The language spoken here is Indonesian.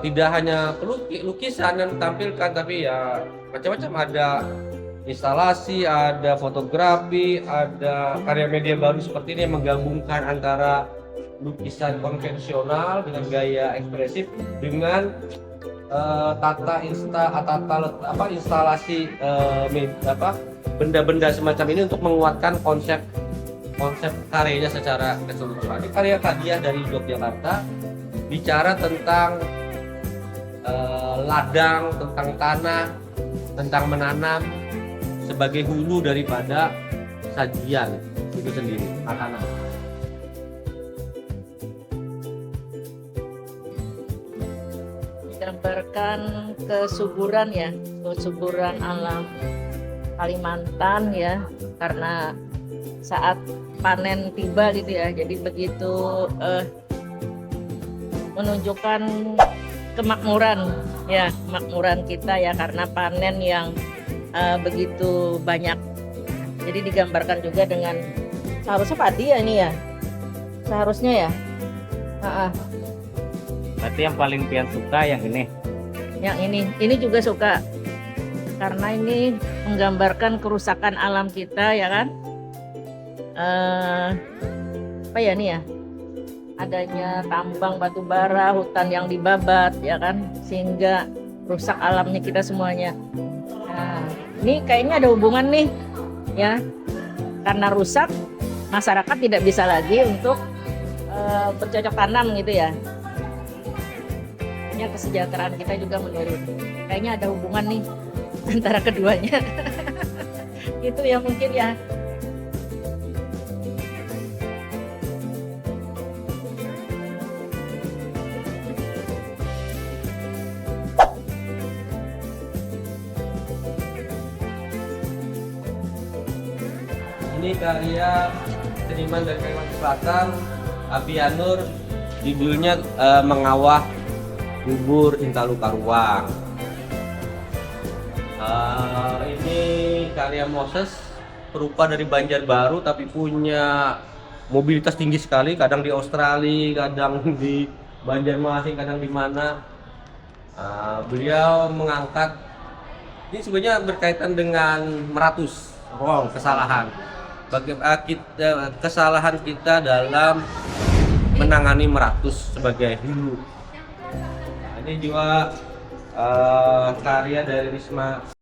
tidak hanya lukisan yang ditampilkan, tapi ya macam-macam, ada instalasi, ada fotografi, ada karya media baru seperti ini yang menggabungkan antara lukisan konvensional dengan gaya ekspresif dengan instalasi benda-benda semacam ini untuk menguatkan konsep karyanya secara keseluruhan. Ini karya Kadiah dari Yogyakarta, bicara tentang ladang, tentang tanah, tentang menanam sebagai hulu daripada sajian itu sendiri, makanan. Menggambarkan kesuburan ya, kesuburan alam Kalimantan ya, karena saat panen tiba gitu ya, jadi begitu menunjukkan kemakmuran ya, kemakmuran kita ya, karena panen yang begitu banyak. Jadi digambarkan juga dengan, seharusnya padi ya ini ya, seharusnya ya. Berarti yang paling Pian suka yang ini. Yang ini juga suka karena ini menggambarkan kerusakan alam kita ya kan. Apa ya nih ya, adanya tambang batu bara, hutan yang dibabat ya kan, sehingga rusak alamnya kita semuanya. Nah, ini kayaknya ada hubungan nih ya, karena rusak masyarakat tidak bisa lagi untuk bercocok tanam gitu ya. Kesejahteraan kita juga menurun. Kayaknya ada hubungan nih antara keduanya. Itu ya mungkin ya. Ini karya seniman dari Kalimantan Selatan, Abianur, judulnya Mengawah Bubur Intalu Karuang. Ini karya Moses, perupa dari Banjarbaru tapi punya mobilitas tinggi sekali, kadang di Australia, kadang di Banjarmasin, kadang di mana. Beliau mengangkat, ini sebenarnya berkaitan dengan meratus, kesalahan. Bagaimana kesalahan kita dalam menangani meratus sebagai hulu. Ini juga karya dari Risma